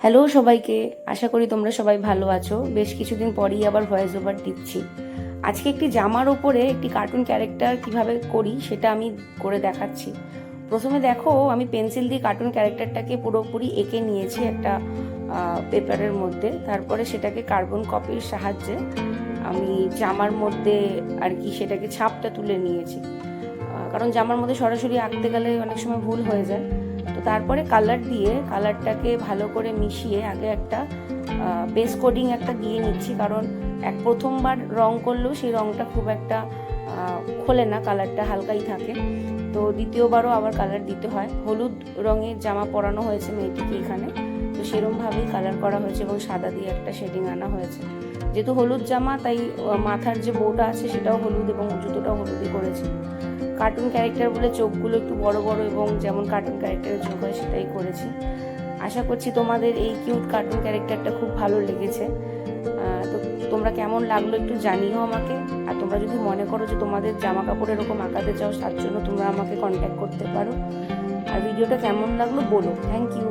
Hello সবাইকে, আশা করি তোমরা সবাই ভালো আছো। বেশ কিছুদিন পরই আবার ভয়েস ওভার দিচ্ছি। আজকে একটি জামার ওপরে একটি কার্টুন ক্যারেক্টার কিভাবে করি সেটা আমি করে দেখাচ্ছি। প্রথমে দেখো, আমি পেন্সিল দিয়ে কার্টুন ক্যারেক্টারটাকে পুরোপুরি এঁকে নিয়েছি একটা পেপারের মধ্যে। তারপরে সেটাকে কার্বন কপির সাহায্যে আমি জামার মধ্যে আর কি সেটাকে ছাপটা তুলে নিয়েছি। কারণ জামার মধ্যে সরাসরি আঁকতে গেলে অনেক সময় ভুল হয়ে যায়। তো তারপরে কালার দিয়ে কালারটাকে ভালো করে মিশিয়ে আগে একটা বেস কোডিং একটা দিয়ে নিচ্ছি, কারণ প্রথমবার রং করলেও সেই রংটা খুব একটা খোলে না, কালারটা হালকাই থাকে। তো দ্বিতীয়বারও আবার কালার দিতে হয়। হলুদ রঙের জামা পরানো হয়েছে মেয়েটিকে এখানে, তো সেরমভাবেই কালার করা হয়েছে এবং সাদা দিয়ে একটা শেডিং আনা হয়েছে। যেহেতু হলুদ জামা, তাই মাথার যে বউটা আছে সেটাও হলুদ এবং জুতোটাও হলুদই করেছি। কার্টুন ক্যারেক্টার বলে চোখগুলো একটু বড় বড় এবং যেমন কার্টুন ক্যারেক্টারের চোখ হয় সেটাই করেছি। আশা করছি তোমাদের এই কিউট কার্টুন ক্যারেক্টারটা খুব ভালো লেগেছে। তো তোমরা কেমন লাগলো একটু জানিও আমাকে। আর তোমরা যদি মনে করো যে তোমাদের জামা কাপড় এরকম আঁকাতে চাও, তার জন্য তোমরা আমাকে কন্ট্যাক্ট করতে পারো। আর ভিডিওটা কেমন লাগলো বলো। Thank you.